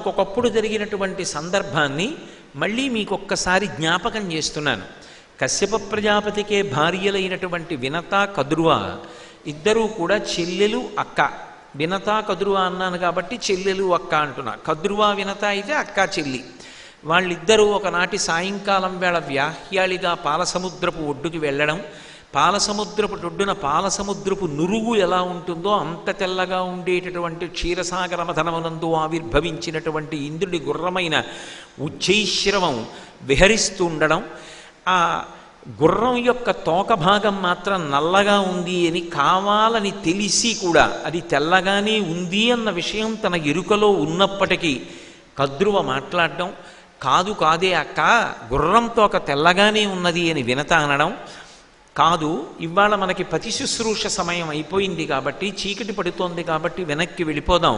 ఒకానొకప్పుడు జరిగినటువంటి సందర్భాన్ని మళ్ళీ మీకొక్కసారి జ్ఞాపకం చేస్తున్నాను. కశ్యప ప్రజాపతికే భార్యలైనటువంటి వినత కదురువ ఇద్దరూ కూడా చెల్లెలు అక్క. వినత కదురువ అన్నాను కాబట్టి చెల్లెలు అక్క అంటున్నా. కదురువ వినత అయితే అక్క చెల్లి. వాళ్ళిద్దరూ ఒకనాటి సాయంకాలం వేళ వ్యాహ్యాళిగా పాలసముద్రపు ఒడ్డుకి వెళ్ళడం, పాలసముద్రపు ఒడ్డున పాలసముద్రపు నురుగు ఎలా ఉంటుందో అంత తెల్లగా ఉండేటటువంటి క్షీరసాగర మథనమునందు ఆవిర్భవించినటువంటి ఇంద్రుడి గుర్రమైన ఉచ్చైశ్రవం విహరిస్తూ ఉండడం, ఆ గుర్రం యొక్క తోక భాగం మాత్రం నల్లగా ఉంది అని కావాలని తెలిసి కూడా అది తెల్లగానే ఉంది అన్న విషయం తన ఎరుకలో ఉన్నప్పటికీ కద్రువ మాట్లాడడం, కాదు కాదే అక్క గుర్రం తోక తెల్లగానే ఉన్నది అని వినత అనడం, కాదు ఇవాళ మనకి పతి శుశ్రూష సమయం అయిపోయింది కాబట్టి చీకటి పడుతోంది కాబట్టి వెనక్కి వెళ్ళిపోదాం,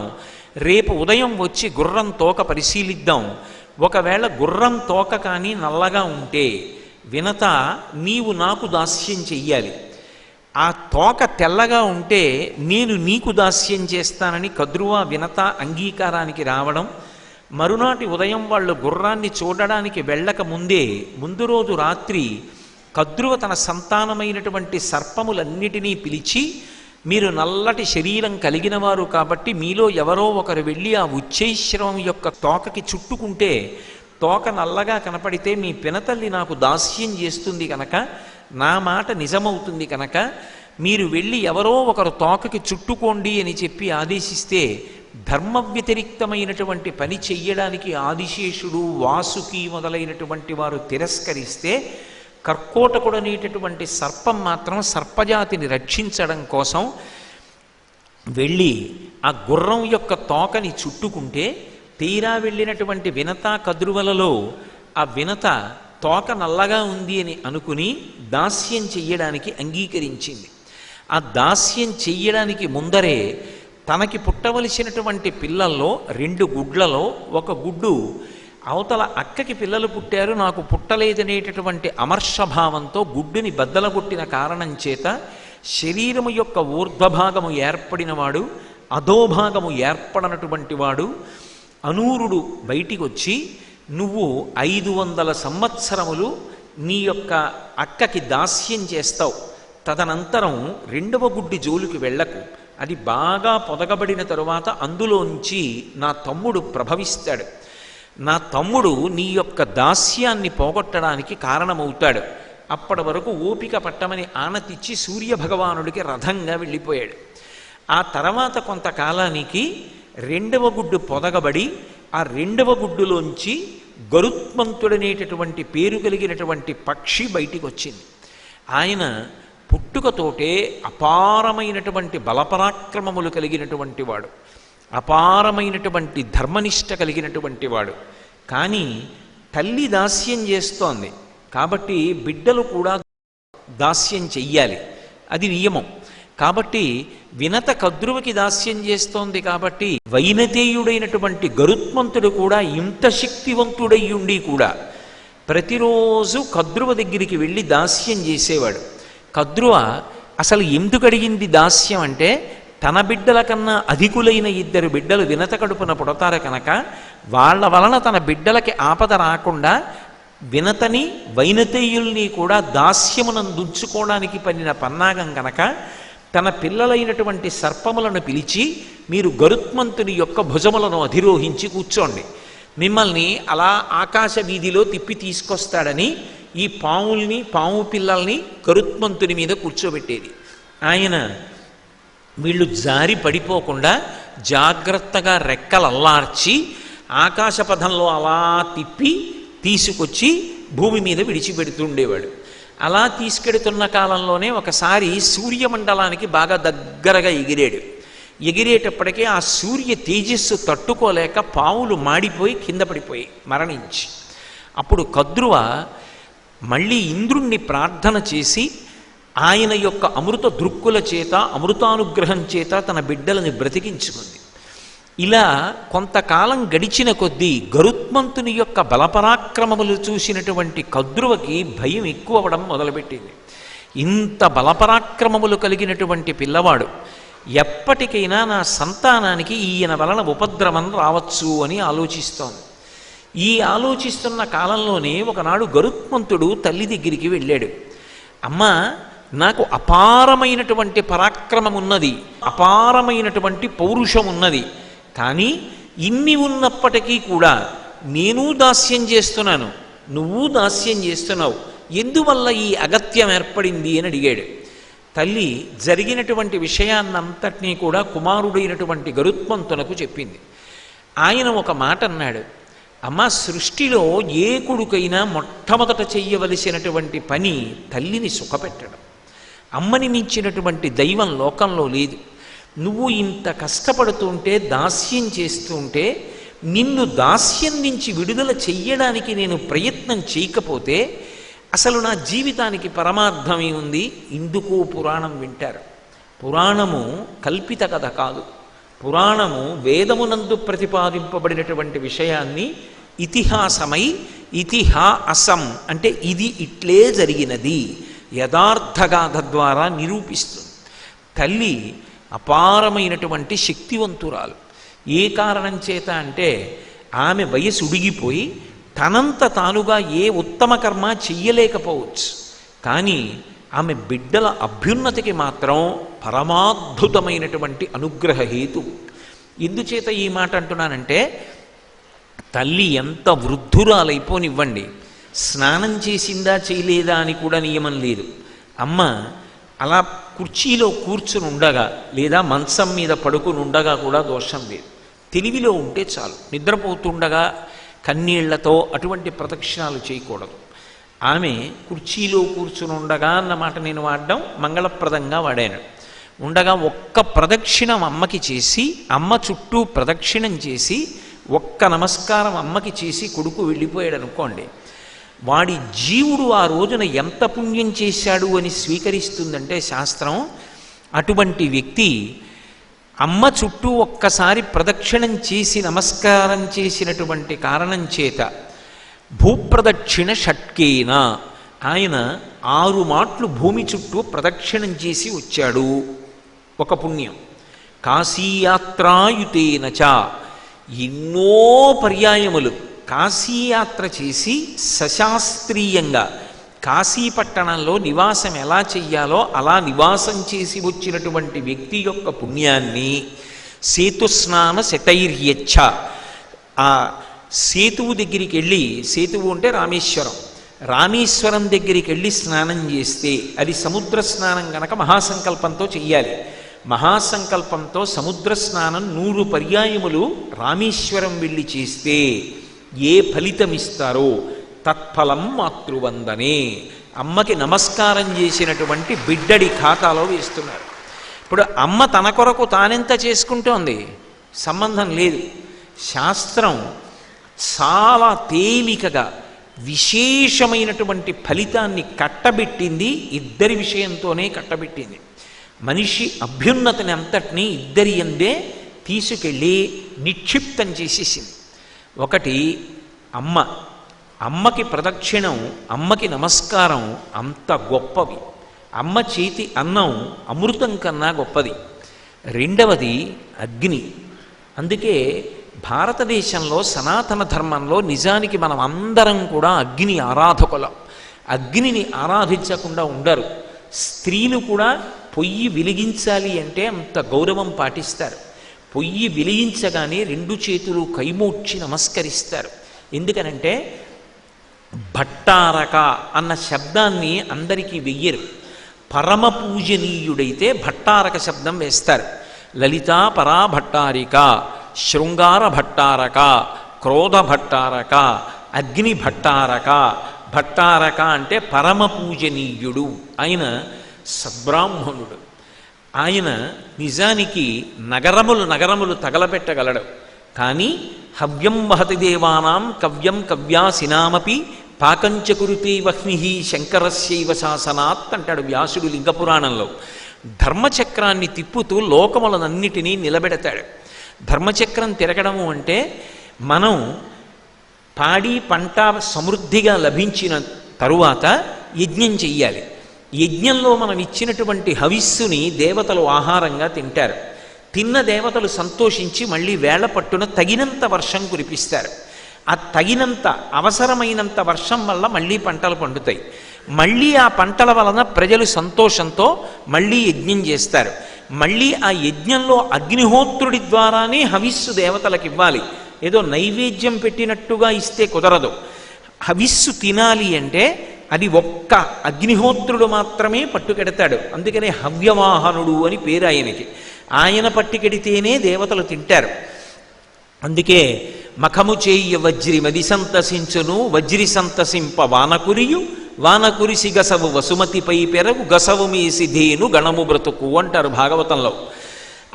రేపు ఉదయం వచ్చి గుర్రం తోక పరిశీలిద్దాం, ఒకవేళ గుర్రం తోక కానీ నల్లగా ఉంటే వినత నీవు నాకు దాస్యం చెయ్యాలి, ఆ తోక తెల్లగా ఉంటే నేను నీకు దాస్యం చేస్తానని కద్రువ వినత అంగీకారానికి రావడం, మరునాటి ఉదయం వాళ్ళు గుర్రాన్ని చూడడానికి వెళ్ళక ముందే ముందు రోజు రాత్రి కద్రువ తన సంతానమైనటువంటి సర్పములన్నిటినీ పిలిచి, మీరు నల్లటి శరీరం కలిగిన వారు కాబట్టి మీలో ఎవరో ఒకరు వెళ్ళి ఆ ఉచ్చైశ్రవం యొక్క తోకకి చుట్టుకుంటే తోక నల్లగా కనపడితే మీ పినతల్లి నాకు దాస్యం చేస్తుంది కనుక నా మాట నిజమవుతుంది కనుక మీరు వెళ్ళి ఎవరో ఒకరు తోకకి చుట్టుకోండి అని చెప్పి ఆదేశిస్తే ధర్మ వ్యతిరిక్తమైనటువంటి పని చెయ్యడానికి ఆదిశేషుడు వాసుకి మొదలైనటువంటి వారు తిరస్కరిస్తే కర్కోటకుడు అనేటటువంటి సర్పం మాత్రం సర్పజాతిని రక్షించడం కోసం వెళ్ళి ఆ గుర్రం యొక్క తోకని చుట్టుకుంటే తీరా వెళ్ళినటువంటి వినత కద్రువలలో ఆ వినత తోక నల్లగా ఉంది అని అనుకుని దాస్యం చెయ్యడానికి అంగీకరించింది. ఆ దాస్యం చెయ్యడానికి ముందరే తనకి పుట్టవలసినటువంటి పిల్లల్లో 2 గుడ్లలో ఒక గుడ్డు అవతల అక్కకి పిల్లలు పుట్టారు నాకు పుట్టలేదనేటటువంటి అమర్షభావంతో గుడ్డుని బద్దలగొట్టిన కారణం చేత శరీరము యొక్క ఊర్ధ్వభాగము ఏర్పడినవాడు అధోభాగము ఏర్పడనటువంటి వాడు అనూరుడు బయటికి వచ్చి, నువ్వు 500 సంవత్సరములు నీ యొక్క అక్కకి దాస్యం చేస్తావు, తదనంతరం 2వ గుడ్డి జోలికి వెళ్ళకు, అది బాగా పొదగబడిన తరువాత అందులోంచి నా తమ్ముడు ప్రభవిస్తాడు, నా తమ్ముడు నీ యొక్క దాస్యాన్ని పోగొట్టడానికి కారణమవుతాడు, అప్పటి వరకు ఓపిక పట్టమని ఆనతిచ్చి సూర్యభగవానుడికి రథంగా వెళ్ళిపోయాడు. ఆ తర్వాత కొంతకాలానికి 2వ గుడ్డు పొదగబడి ఆ 2వ గుడ్డులోంచి గరుత్మంతుడనేటటువంటి పేరు కలిగినటువంటి పక్షి బయటికి వచ్చింది. ఆయన పుట్టుకతోటే అపారమైనటువంటి బలపరాక్రమములు కలిగినటువంటి వాడు, అపారమైనటువంటి ధర్మనిష్ట కలిగినటువంటి వాడు. కానీ తల్లి దాస్యం చేస్తోంది కాబట్టి బిడ్డలు కూడా దాస్యం చెయ్యాలి, అది నియమం. కాబట్టి వినత కద్రువకి దాస్యం చేస్తోంది కాబట్టి వైనతేయుడైనటువంటి గరుత్మంతుడు కూడా ఇంత శక్తివంతుడయ్యుండి కూడా ప్రతిరోజు కద్రువ దగ్గరికి వెళ్ళి దాస్యం చేసేవాడు. కద్రువ అసలు ఎందుకు అడిగింది దాస్యం అంటే, తన బిడ్డల కన్నా అధికులైన 2 బిడ్డలు వినత కడుపున పుడతారు కనుక వాళ్ళ వలన తన బిడ్డలకి ఆపద రాకుండా వినతని వైనతేయుల్ని కూడా దాస్యమునందుంచుకోవడానికి పనిన పన్నాగం కనుక తన పిల్లలైనటువంటి సర్పములను పిలిచి, మీరు గరుత్మంతుని యొక్క భుజములను అధిరోహించి కూర్చోండి, మిమ్మల్ని అలా ఆకాశ వీధిలో తిప్పి తీసుకొస్తాడని ఈ పావుల్ని పాము పిల్లల్ని గరుత్మంతుని మీద కూర్చోబెట్టేది. ఆయన వీళ్ళు జారి పడిపోకుండా జాగ్రత్తగా రెక్కలల్లార్చి ఆకాశపథంలో అలా తిప్పి తీసుకొచ్చి భూమి మీద విడిచిపెడుతుండేవాడు. అలా తీసుకెడుతున్న కాలంలోనే ఒకసారి సూర్యమండలానికి బాగా దగ్గరగా ఎగిరాడు. ఎగిరేటప్పటికీ ఆ సూర్య తేజస్సు తట్టుకోలేక పావులు మాడిపోయి కింద పడిపోయి మరణించి, అప్పుడు కద్రువ మళ్ళీ ఇంద్రుణ్ణి ప్రార్థన చేసి ఆయన యొక్క అమృత దృక్కుల చేత అమృతానుగ్రహం చేత తన బిడ్డలని బ్రతికించుకుంది. ఇలా కొంతకాలం గడిచిన కొద్దీ గరుత్మంతుని యొక్క బలపరాక్రమములు చూసినటువంటి కద్రువకి భయం ఎక్కువ అవ్వడం మొదలుపెట్టింది. ఇంత బలపరాక్రమములు కలిగినటువంటి పిల్లవాడు ఎప్పటికైనా నా సంతానానికి ఈయన వలన ఉపద్రవం రావచ్చు అని ఆలోచిస్తోంది. ఈ ఆలోచిస్తున్న కాలంలోనే ఒకనాడు గరుత్మంతుడు తల్లి దగ్గరికి వెళ్ళాడు. అమ్మా, నాకు అపారమైనటువంటి పరాక్రమం ఉన్నది, అపారమైనటువంటి పౌరుషం ఉన్నది, కానీ ఇన్ని ఉన్నప్పటికీ కూడా నేను దాస్యం చేస్తున్నాను, నువ్వు దాస్యం చేస్తున్నావు, ఎందువల్ల ఈ అగత్యం ఏర్పడింది అని అడిగాడు. తల్లి జరిగినటువంటి విషయాన్నంతటినీ కూడా కుమారుడైనటువంటి గరుత్మంతునకు చెప్పింది. ఆయన ఒక మాట అన్నాడు, అమ్మ, సృష్టిలో ఏ కొడుకైనా మొట్టమొదట చెయ్యవలసినటువంటి పని తల్లిని సుఖపెట్టడం. అమ్మని మించినటువంటి దైవం లోకంలో లేదు. నువ్వు ఇంత కష్టపడుతుంటే, దాస్యం చేస్తుంటే, నిన్ను దాస్యం నుంచి విడుదల చెయ్యడానికి నేను ప్రయత్నం చేయకపోతే అసలు నా జీవితానికి పరమార్థమే ఉంది. ఇందుకు పురాణం వింటారు. పురాణము కల్పిత కథ కాదు. పురాణము వేదమునందు ప్రతిపాదింపబడినటువంటి విషయాన్ని ఇతిహాసమై, ఇతిహాసం అంటే ఇది ఇట్లే జరిగినది, యథార్థగాథ ద్వారా నిరూపిస్తుంది. తల్లి అపారమైనటువంటి శక్తివంతురాలు. ఏ కారణం చేత అంటే ఆమె వయసు ఉడిగిపోయి తనంత తానుగా ఏ ఉత్తమ కర్మ చెయ్యలేకపోవచ్చు, కానీ ఆమె బిడ్డల అభ్యున్నతికి మాత్రం పరమాద్భుతమైనటువంటి అనుగ్రహ హేతు. ఎందుచేత ఈ మాట అంటున్నానంటే, తల్లి ఎంత వృద్ధురాలైపోనివ్వండి, స్నానం చేసిందా చేయలేదా అని కూడా నియమం లేదు. అమ్మ అలా కుర్చీలో కూర్చుని ఉండగా లేదా మంచం మీద పడుకుని ఉండగా కూడా దోషం లేదు. తెలివిలో ఉంటే చాలు. నిద్రపోతుండగా కన్నీళ్లతో అటువంటి ప్రదక్షిణాలు చేయకూడదు. ఆమె కుర్చీలో కూర్చుని ఉండగా అన్నమాట నేను వాడడం మంగళప్రదంగా వాడాను. ఉండగా ఒక్క ప్రదక్షిణం అమ్మకి చేసి, అమ్మ చుట్టూ ప్రదక్షిణం చేసి, ఒక్క నమస్కారం అమ్మకి చేసి కొడుకు వెళ్ళిపోయాడు అనుకోండి, వాడి జీవుడు ఆ రోజున ఎంత పుణ్యం చేశాడు అని స్వీకరిస్తుందంటే శాస్త్రం, అటువంటి వ్యక్తి అమ్మ చుట్టూ ఒక్కసారి ప్రదక్షిణం చేసి నమస్కారం చేసినటువంటి కారణం చేత భూప్రదక్షిణ షట్కేన, ఆయన 6 మాట్లు భూమి చుట్టూ ప్రదక్షిణం చేసి వచ్చాడు, ఒక పుణ్యం. కాశీయాత్రాయుతేనచ, ఎన్నో పర్యాయములు కాశీయాత్ర చేసి సశాస్త్రీయంగా కాశీపట్టణంలో నివాసం ఎలా చెయ్యాలో అలా నివాసం చేసి వచ్చినటువంటి వ్యక్తి యొక్క పుణ్యాన్ని సేతుస్నాన శతైర్యచ్చ, ఆ సేతువు దగ్గరికి వెళ్ళి, సేతువు అంటే రామేశ్వరం, రామేశ్వరం దగ్గరికి వెళ్ళి స్నానం చేస్తే, అది సముద్ర స్నానం కనుక మహాసంకల్పంతో చెయ్యాలి. మహాసంకల్పంతో సముద్ర స్నానం 100 పర్యాయములు రామేశ్వరం వెళ్ళి చేస్తే ఏ ఫలితం ఇస్తారో తత్ఫలం మాతృవందనే, అమ్మకి నమస్కారం చేసినటువంటి బిడ్డడి ఖాతాలో వేస్తున్నారు. ఇప్పుడు అమ్మ తన కొరకు తానెంత చేసుకుంటోంది, సంబంధం లేదు. శాస్త్రం చాలా తేలికగా విశేషమైనటువంటి ఫలితాన్ని కట్టబెట్టింది, ఇద్దరి విషయంతోనే కట్టబెట్టింది. మనిషి అభ్యున్నతిని అంతటినీ ఇద్దరి యందే తీసుకెళ్ళి నిక్షిప్తం చేసేసింది. ఒకటి అమ్మ, అమ్మకి ప్రదక్షిణం, అమ్మకి నమస్కారం అంత గొప్పవి. అమ్మ చేతి అన్నం అమృతం కన్నా గొప్పది. రెండవది అగ్ని. అందుకే భారతదేశంలో సనాతన ధర్మంలో నిజానికి మనం అందరం కూడా అగ్ని ఆరాధకులం. అగ్నిని ఆరాధించకుండా ఉండరు. స్త్రీలు కూడా పొయ్యి వెలిగించాలి అంటే అంత గౌరవం పాటిస్తారు. పొయ్యి వెలిగించగానే 2 చేతులు కైమోడ్చి నమస్కరిస్తారు. ఎందుకనంటే భట్టారక అన్న శబ్దాన్ని అందరికీ వెయ్యరు. పరమ పూజనీయుడైతే భట్టారక శబ్దం వేస్తారు. లలితా పరా భట్టారిక, శృంగార భట్టారక, క్రోధ భట్టారక, అగ్ని భట్టారక. భట్టారక అంటే పరమ పూజనీయుడు, ఆయన సద్బ్రాహ్మణుడు. ఆయన నిజానికి నగరములు తగలబెట్టగలడు. కానీ హవ్యం వహతి దేవానాం కవ్యం కవ్యాసినామపి పాకంచ కురుతే వహ్ని శంకరస్యైవ శాసనాత్ అంటాడు వ్యాసుడు లింగపురాణంలో. ధర్మచక్రాన్ని తిప్పుతూ లోకములనన్నిటినీ నిలబెడతాడు. ధర్మచక్రం తిరగడము అంటే మనం పాడి పంట సమృద్ధిగా లభించిన తరువాత యజ్ఞం చెయ్యాలి. యజ్ఞంలో మనం ఇచ్చినటువంటి హవిస్సుని దేవతలు ఆహారంగా తింటారు. తిన్న దేవతలు సంతోషించి మళ్ళీ వేళ పట్టున తగినంత వర్షం కురిపిస్తారు. ఆ తగినంత అవసరమైనంత వర్షం వల్ల మళ్ళీ పంటలు పండుతాయి. మళ్ళీ ఆ పంటల వలన ప్రజలు సంతోషంతో మళ్ళీ యజ్ఞం చేస్తారు. మళ్ళీ ఆ యజ్ఞంలో అగ్నిహోత్రుడి ద్వారానే హవిస్సు దేవతలకు ఇవ్వాలి. ఏదో నైవేద్యం పెట్టినట్టుగా ఇస్తే కుదరదు. హవిస్సు తినాలి అంటే అది ఒక్క అగ్నిహోత్రుడు మాత్రమే పట్టుకెడతాడు. అందుకనే హవ్యవాహనుడు అని పేరు ఆయనకి. ఆయన పట్టుకెడితేనే దేవతలు తింటారు. అందుకే మఖము చేయ వజ్రి మది సంతసించును, వజ్రి సంతసింప వానకురియు, వానకురిసి గసవు వసుమతిపై పెరగు, గసవు మీసి ధేను గణము బ్రతుకు అంటారు భాగవతంలో.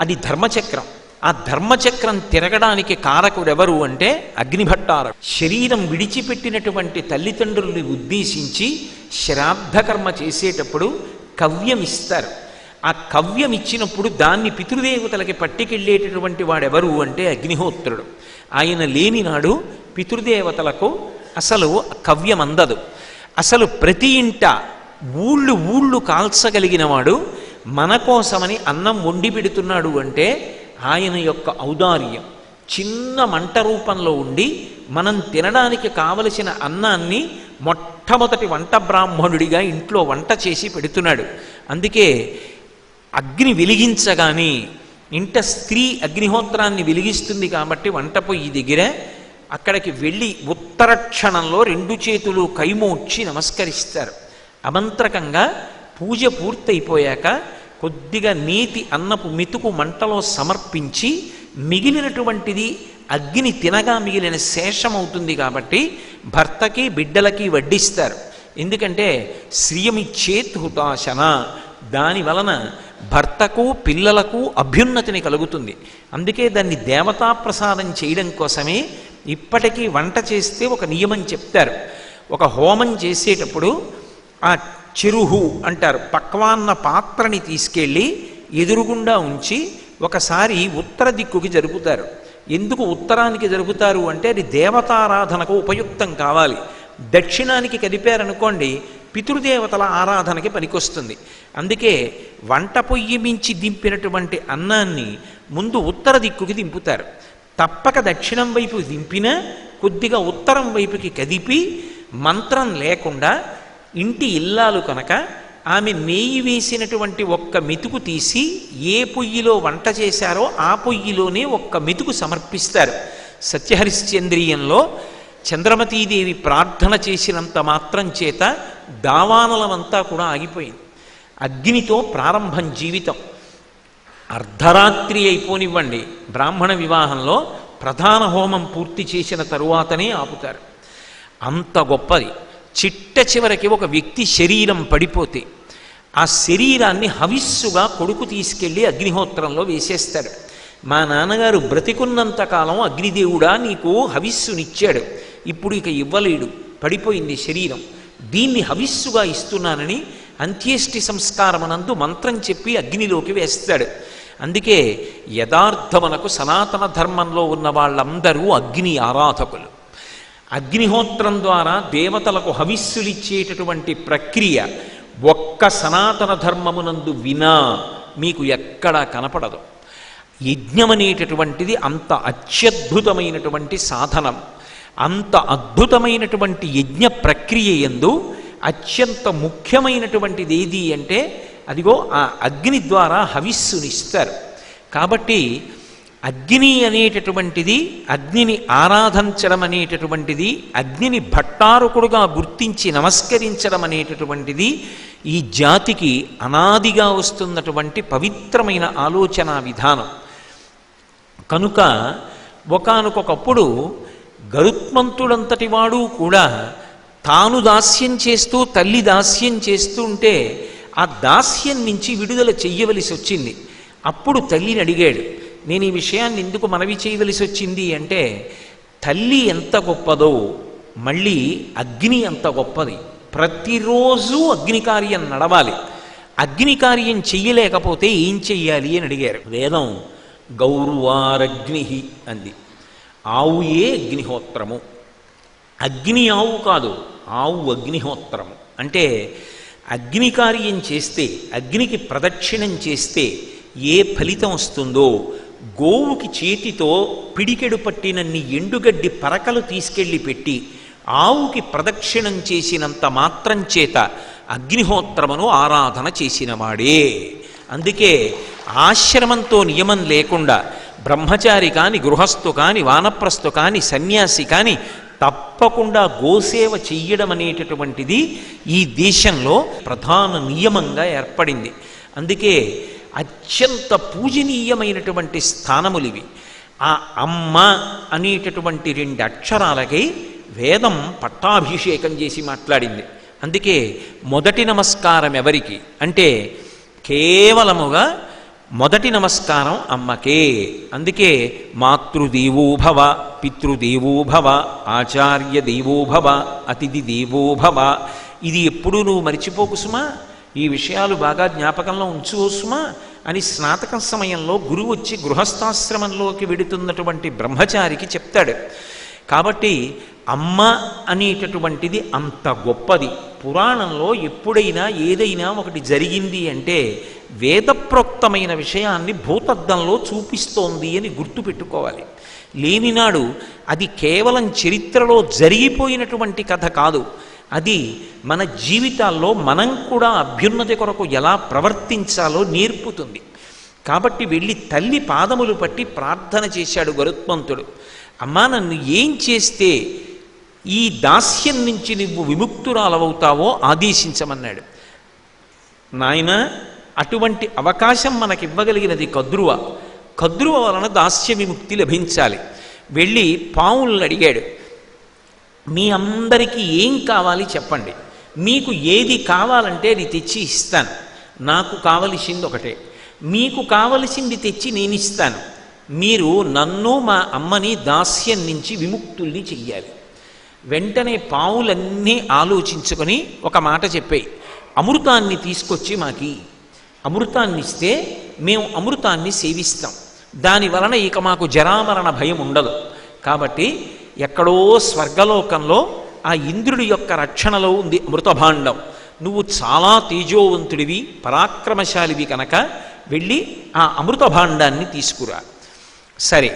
అది ధర్మచక్రం. ఆ ధర్మచక్రం తిరగడానికి కారకుడెవరు అంటే అగ్నిభట్టారకుడు. శరీరం విడిచిపెట్టినటువంటి తల్లిదండ్రుల్ని ఉద్దేశించి శ్రాద్ధకర్మ చేసేటప్పుడు కవ్యం ఇస్తారు. ఆ కవ్యం ఇచ్చినప్పుడు దాన్ని పితృదేవతలకి పట్టుకెళ్ళేటటువంటి వాడెవరు అంటే అగ్నిహోత్రుడు. ఆయన లేనినాడు పితృదేవతలకు అసలు కవ్యం అందదు. అసలు ప్రతి ఇంట ఊళ్ళు కాల్చగలిగిన వాడు మన కోసమని అన్నం వండి పెడుతున్నాడు అంటే ఆయన యొక్క ఔదార్యం. చిన్న మంట రూపంలో ఉండి మనం తినడానికి కావలసిన అన్నాన్ని మొట్టమొదటి వంట బ్రాహ్మణుడిగా ఇంట్లో వంట చేసి పెడుతున్నాడు. అందుకే అగ్ని వెలిగించగానే ఇంట స్త్రీ అగ్నిహోత్రాన్ని వెలిగిస్తుంది కాబట్టి వంట పొయ్యి దగ్గర అక్కడికి వెళ్ళి ఉత్తర క్షణంలో 2 చేతులు కైమోడ్చి నమస్కరిస్తారు. అమంత్రకంగా పూజ పూర్తయిపోయాక కొద్దిగా నేతి అన్నపు మెతుకు మంటలో సమర్పించి మిగిలినటువంటిది అగ్ని తినగా మిగిలిన శేషమవుతుంది కాబట్టి భర్తకి బిడ్డలకి వడ్డిస్తారు. ఎందుకంటే శ్రియమిచ్చేత్ హుతాశన, దాని వలన భర్తకు పిల్లలకు అభ్యున్నతిని కలుగుతుంది. అందుకే దాన్ని దేవతా ప్రసాదం చేయడం కోసమే ఇప్పటికీ వంట చేస్తే ఒక నియమం చెప్తారు. ఒక హోమం చేసేటప్పుడు ఆ చెరుహు అంటారు, పక్వాన్న పాత్రని తీసుకెళ్ళి ఎదురుగుండా ఉంచి ఒకసారి ఉత్తర దిక్కుకి జరుపుతారు. ఎందుకు ఉత్తరానికి జరుపుతారు అంటే అది దేవతారాధనకు ఉపయుక్తం కావాలి. దక్షిణానికి కదిపారనుకోండి పితృదేవతల ఆరాధనకి పనికొస్తుంది. అందుకే వంట పొయ్యి మించి దింపినటువంటి అన్నాన్ని ముందు ఉత్తర దిక్కుకి దింపుతారు. తప్పక దక్షిణం వైపు దింపినా కొద్దిగా ఉత్తరం వైపుకి కదిపి మంత్రం లేకుండా ఇంటి ఇల్లాలు కనుక ఆమె నెయ్యి వేసినటువంటి ఒక్క మెతుకు తీసి ఏ పొయ్యిలో వంట చేశారో ఆ పొయ్యిలోనే ఒక్క మెతుకు సమర్పిస్తారు. సత్యహరిశ్చంద్రీయంలో చంద్రమతీదేవి ప్రార్థన చేసినంత మాత్రం చేత దావానలమంతా కూడా ఆగిపోయింది. అగ్నితో ప్రారంభం జీవితం. అర్ధరాత్రి అయిపోనివ్వండి, బ్రాహ్మణ వివాహంలో ప్రధాన హోమం పూర్తి చేసిన తరువాతనే ఆపుతారు. అంత గొప్పది. చిట్ట చివరికి ఒక వ్యక్తి శరీరం పడిపోతే ఆ శరీరాన్ని హవిస్సుగా కొడుకు తీసుకెళ్ళి అగ్నిహోత్రంలో వేసేస్తాడు. మా నాన్నగారు బ్రతికున్నంతకాలం అగ్నిదేవుడా నీకు హవిస్సునిచ్చాడు, ఇప్పుడు ఇక ఇవ్వలేడు, పడిపోయింది శరీరం, దీన్ని హవిస్సుగా ఇస్తున్నానని అంత్యేష్టి సంస్కారమనందు మంత్రం చెప్పి అగ్నిలోకి వేస్తాడు. అందుకే యథార్థమునకు సనాతన ధర్మంలో ఉన్న వాళ్ళందరూ అగ్ని ఆరాధకులు. అగ్నిహోత్రం ద్వారా దేవతలకు హవిస్సులిచ్చేటటువంటి ప్రక్రియ ఒక్క సనాతన ధర్మమునందు వినా మీకు ఎక్కడా కనపడదు. యజ్ఞమనేటటువంటిది అంత అత్యద్భుతమైనటువంటి సాధనం. అంత అద్భుతమైనటువంటి యజ్ఞ ప్రక్రియ యందు అత్యంత ముఖ్యమైనటువంటిది ఏది అంటే అదిగో ఆ అగ్ని ద్వారా హవిస్సునిస్తారు. కాబట్టి అగ్ని అనేటటువంటిది, అగ్నిని ఆరాధించడం అనేటటువంటిది, అగ్నిని భట్టారకుడుగా గుర్తించి నమస్కరించడం అనేటటువంటిది ఈ జాతికి అనాదిగా వస్తున్నటువంటి పవిత్రమైన ఆలోచన విధానం. కనుక ఒకానొకప్పుడు గరుత్మంతుడంతటి వాడు కూడా తాను దాస్యం చేస్తూ తల్లి దాస్యం చేస్తూ ఉంటే ఆ దాస్యం నుంచి విడుదల చెయ్యవలసి వచ్చింది. అప్పుడు తల్లిని అడిగాడు, నేను ఈ విషయాన్ని ఎందుకు మనవి చేయవలసి వచ్చింది అంటే తల్లి ఎంత గొప్పదో మళ్ళీ అగ్ని అంత గొప్పది. ప్రతిరోజు అగ్ని కార్యం నడవాలి. అగ్ని కార్యం చెయ్యలేకపోతే ఏం చెయ్యాలి అని అడిగారు. వేదం గౌరువారగ్ని అంది. ఆవుయే అగ్నిహోత్రము. అగ్ని ఆవు కాదు, ఆవు అగ్నిహోత్రము. అంటే అగ్ని కార్యం చేస్తే, అగ్నికి ప్రదక్షిణం చేస్తే ఏ ఫలితం వస్తుందో, గోవుకి చేతితో పిడికెడు పట్టినన్ని ఎండుగడ్డి పరకలు తీసుకెళ్ళి పెట్టి ఆవుకి ప్రదక్షిణం చేసినంత మాత్రం చేత అగ్నిహోత్రమును ఆరాధన చేసినవాడే. అందుకే ఆశ్రమంతో నియమం లేకుండా బ్రహ్మచారి కాని, గృహస్థు కాని, వానప్రస్థు కాని, సన్యాసి కాని తప్పకుండా గోసేవ చెయ్యడం అనేటటువంటిది ఈ దేశంలో ప్రధాన నియమంగా ఏర్పడింది. అందుకే అత్యంత పూజనీయమైనటువంటి స్థానములివి. ఆ అమ్మ అనేటటువంటి 2 అక్షరాలకై వేదం పట్టాభిషేకం చేసి మాట్లాడింది. అందుకే మొదటి నమస్కారం ఎవరికి అంటే కేవలముగా మొదటి నమస్కారం అమ్మకే. అందుకే మాతృదేవోభవ, పితృదేవోభవ, ఆచార్య దేవోభవ, అతిథి దేవోభవ. ఇది ఎప్పుడూ నువ్వు మరిచిపోకు సుమా, ఈ విషయాలు బాగా జ్ఞాపకంలో ఉంచుకో సుమా అని స్నాతక సమయంలో గురువు వచ్చి గృహస్థాశ్రమంలోకి వెడుతున్నటువంటి బ్రహ్మచారికి చెప్తాడు. కాబట్టి అమ్మ అనేటటువంటిది అంత గొప్పది. పురాణంలో ఎప్పుడైనా ఏదైనా ఒకటి జరిగింది అంటే వేదప్రోక్తమైన విషయాన్ని భూతద్దంలో చూపిస్తోంది అని గుర్తుపెట్టుకోవాలి. లేనినాడు అది కేవలం చరిత్రలో జరిగిపోయినటువంటి కథ కాదు, అది మన జీవితాల్లో మనం కూడా అభ్యున్నతి కొరకు ఎలా ప్రవర్తించాలో నేర్పుతుంది. కాబట్టి వెళ్ళి తల్లి పాదములు పట్టి ప్రార్థన చేశాడు గరుత్మంతుడు. అమ్మా, నన్ను ఏం చేస్తే ఈ దాస్యం నుంచి నువ్వు విముక్తురాలవుతావో ఆదేశించమన్నాడు. నాయన, అటువంటి అవకాశం మనకివ్వగలిగినది కద్రువ. కద్రువ వలన దాస్య విముక్తి లభించాలి. వెళ్ళి పావులను అడిగాడు, మీ అందరికీ ఏం కావాలి చెప్పండి, మీకు ఏది కావాలంటే అది తెచ్చి ఇస్తాను. నాకు కావలసింది ఒకటే, మీకు కావలసింది తెచ్చి నేను ఇస్తాను. మీరు నన్ను మా అమ్మని దాస్యం నుంచి విముక్తుల్ని చెయ్యాలి. వెంటనే పావులన్నీ ఆలోచించుకొని ఒక మాట చెప్పాయి, అమృతాన్ని తీసుకొచ్చి మాకి అమృతాన్ని ఇస్తే మేము అమృతాన్ని సేవిస్తాం, దానివలన ఇక మాకు జరామరణ భయం ఉండదు. కాబట్టి ఎక్కడో స్వర్గలోకంలో ఆ ఇంద్రుడి యొక్క రక్షణలో ఉంది అమృతభాండం. నువ్వు చాలా తేజోవంతుడివి, పరాక్రమశాలివి కనుక వెళ్ళి ఆ అమృతభాండాన్ని తీసుకురా. సరే,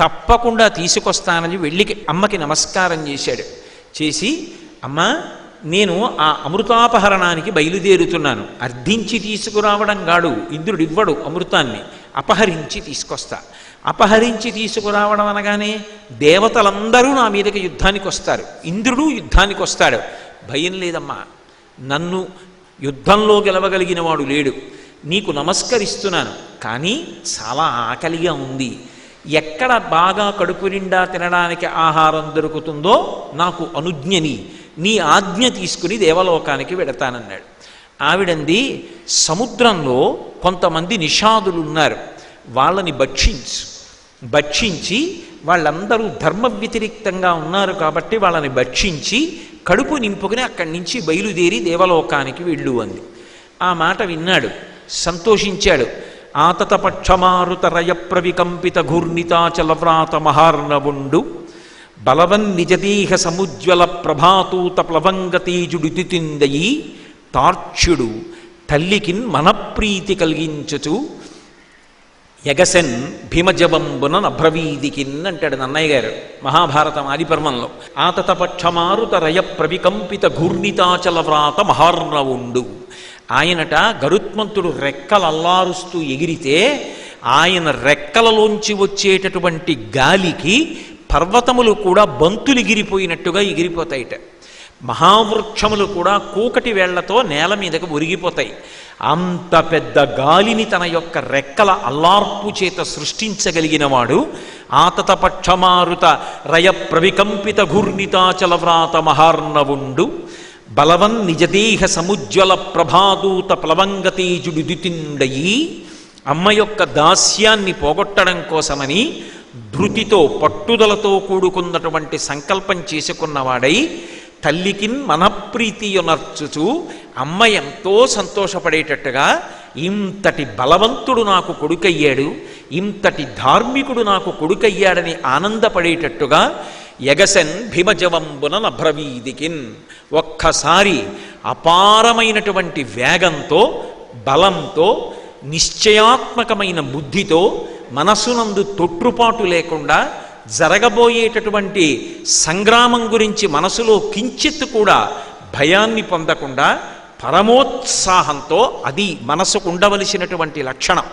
తప్పకుండా తీసుకొస్తానని వెళ్ళి అమ్మకి నమస్కారం చేశాడు. చేసి, అమ్మ, నేను ఆ అమృతాపహరణానికి బయలుదేరుతున్నాను. అర్థించి తీసుకురావడం కాడు, ఇంద్రుడు ఇవ్వడు అమృతాన్ని, అపహరించి తీసుకొస్తా. అపహరించి తీసుకురావడం అనగానే దేవతలందరూ నా మీదకి యుద్ధానికి వస్తారు, ఇంద్రుడు యుద్ధానికి వస్తాడు. భయం లేదమ్మా, నన్ను యుద్ధంలో గెలవగలిగిన వాడు లేడు. నీకు నమస్కరిస్తున్నాను, కానీ చాలా ఆకలిగా ఉంది. ఎక్కడ బాగా కడుపు నిండా తినడానికి ఆహారం దొరుకుతుందో నాకు అనుజ్ఞని, నీ ఆజ్ఞ తీసుకుని దేవలోకానికి వెడతానన్నాడు. ఆవిడంది, సముద్రంలో కొంతమంది నిషాదులు ఉన్నారు, వాళ్ళని భక్షించి వాళ్ళందరూ ధర్మ వ్యతిరేక్తంగా ఉన్నారు కాబట్టి వాళ్ళని భక్షించి కడుపు నింపుకుని అక్కడి నుంచి బయలుదేరి దేవలోకానికి వెళ్ళు అంది. ఆ మాట విన్నాడు, సంతోషించాడు. ఆతతపక్షమారుతరయ ప్రవికంపిత ఘూర్ణితాచలవ్రాత మహార్ణవుండు బలవన్ నిజదేహ సముజ్వల ప్రభాతూత ప్లవంగతేజుడితిందయి తార్క్ష్యుడు తల్లికిన్ మనప్రీతి కలిగించుచు యగసెన్ భీమజవంబున నభ్రవీదికిన్ అంటాడు నన్నయ్య గారు మహాభారతం ఆదిపర్వంలో. ఆతతపక్షమారుతరయ ప్రవికంపిత ఘూర్ణితాచలవ్రాత మహార్ణవుండు. ఆయనట గరుత్మంతుడు రెక్కలల్లారుస్తూ ఎగిరితే ఆయన రెక్కలలోంచి వచ్చేటటువంటి గాలికి పర్వతములు కూడా బంతులిగిరిపోయినట్టుగా ఎగిరిపోతాయిట. మహావృక్షములు కూడా కూకటి వేళ్లతో నేల మీదకు ఒరిగిపోతాయి. అంత పెద్ద గాలిని తన యొక్క రెక్కల అల్లార్పు చేత సృష్టించగలిగినవాడు ఆతతపక్షమారుత రయ ప్రవికంపిత ఘూర్ణితాచలవ్రాత మహార్ణవుండు బలవన్ నిజదేహ సముజ్వల ప్రభాదూత ప్లవంగతేజుడితిండయి. అమ్మ యొక్క దాస్యాన్ని పోగొట్టడం కోసమని ధృతితో పట్టుదలతో కూడుకున్నటువంటి సంకల్పం చేసుకున్నవాడై తల్లికిన్ మనప్రీతియునర్చుచు అమ్మ ఎంతో సంతోషపడేటట్టుగా ఇంతటి బలవంతుడు నాకు కొడుకయ్యాడు, ఇంతటి ధార్మికుడు నాకు కొడుకయ్యాడని ఆనందపడేటట్టుగా ఎగసెన్ భీమజవంబున నభ్రవీదికిన్. ఒక్కసారి అపారమైనటువంటి వేగంతో, బలంతో, నిశ్చయాత్మకమైన బుద్ధితో, మనసునందు తొట్రుపాటు లేకుండా, జరగబోయేటటువంటి సంగ్రామం గురించి మనసులో కించిత్ కూడా భయాన్ని పొందకుండా, పరమోత్సాహంతో, అది మనసుకు ఉండవలసినటువంటి లక్షణం.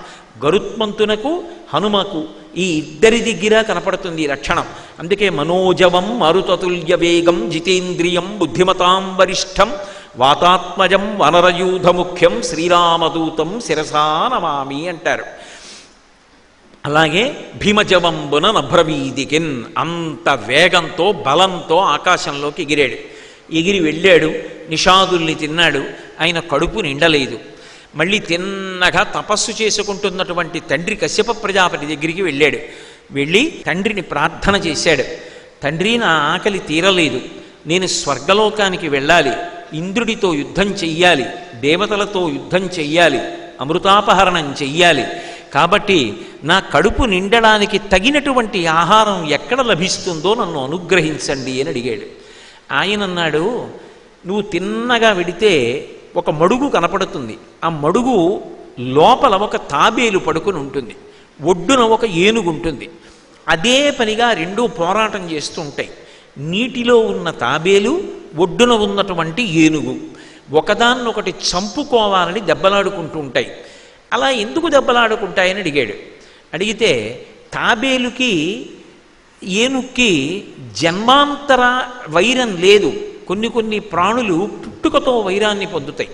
గరుత్మంతునకు హనుమకు ఈ ఇద్దరి దగ్గర కనపడుతుంది ఈ లక్షణం. అందుకే మనోజవం మరుతతుల్య వేగం జితేంద్రియం బుద్ధిమతాం వరిష్టం వాతాత్మజం వనరయూధముఖ్యం శ్రీరామదూతం శిరసా నమామి అంటారు. అలాగే భీమజవంబున నభ్రవీదికిన్, అంత వేగంతో బలంతో ఆకాశంలోకి ఎగిరి వెళ్ళాడు. నిషాదుల్ని తిన్నాడు. ఆయన కడుపు నిండలేదు. మళ్ళీ తిన్నగా తపస్సు చేసుకుంటున్నటువంటి తండ్రి కశ్యప ప్రజాపతి దగ్గరికి వెళ్ళాడు. వెళ్ళి తండ్రిని ప్రార్థన చేశాడు. తండ్రి, నా ఆకలి తీరలేదు, నేను స్వర్గలోకానికి వెళ్ళాలి, ఇంద్రుడితో యుద్ధం చెయ్యాలి, దేవతలతో యుద్ధం చెయ్యాలి, అమృతాపహరణం చెయ్యాలి. కాబట్టి నా కడుపు నిండడానికి తగినటువంటి ఆహారం ఎక్కడ లభిస్తుందో నన్ను అనుగ్రహించండి అని అడిగాడు. ఆయన అన్నాడు, నువ్వు తిన్నగా వెడితే ఒక మడుగు కనపడుతుంది. ఆ మడుగు లోపల ఒక తాబేలు పడుకుని ఉంటుంది, ఒడ్డున ఒక ఏనుగు ఉంటుంది. అదే పనిగా రెండూ పోరాటం చేస్తూ ఉంటాయి. నీటిలో ఉన్న తాబేలు, ఒడ్డున ఉన్నటువంటి ఏనుగు ఒకదాన్నొకటి చంపుకోవాలని దెబ్బలాడుకుంటూ ఉంటాయి. అలా ఎందుకు దెబ్బలాడుకుంటాయని అడిగాడు. అడిగితే తాబేలుకి ఏనుక్కి జన్మాంతర వైరం లేదు. కొన్ని ప్రాణులు పుట్టుకతో వైరాన్ని పొందుతాయి.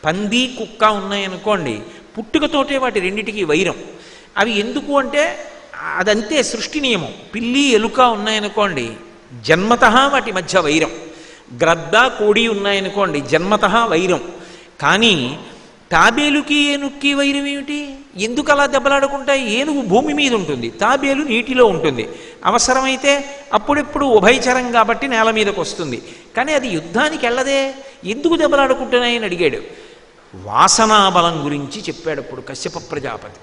పంది, కుక్క ఉన్నాయనుకోండి, పుట్టుకతోటే వాటి రెండిటికి వైరం. అవి ఎందుకు అంటే అదంతే సృష్టి నియమం. పిల్లి, ఎలుక ఉన్నాయనుకోండి, జన్మతః వాటి మధ్య వైరం. గ్రద్ద, కోడి ఉన్నాయనుకోండి, జన్మతః వైరం. కానీ తాబేలుకి ఏనుక్కి వైరం ఏమిటి? ఎందుకు అలా దెబ్బలాడుకుంటాయి? ఏనుగు భూమి మీద ఉంటుంది, తాబేలు నీటిలో ఉంటుంది. అవసరమైతే అప్పుడెప్పుడు ఉభయచరం కాబట్టి నేల మీదకి వస్తుంది. కానీ అది యుద్ధానికి వెళ్ళదే. ఎందుకు దెబ్బలాడుకుంటున్నాయని అడిగాడు. వాసనాబలం గురించి చెప్పాడు అప్పుడు కశ్యప ప్రజాపతి.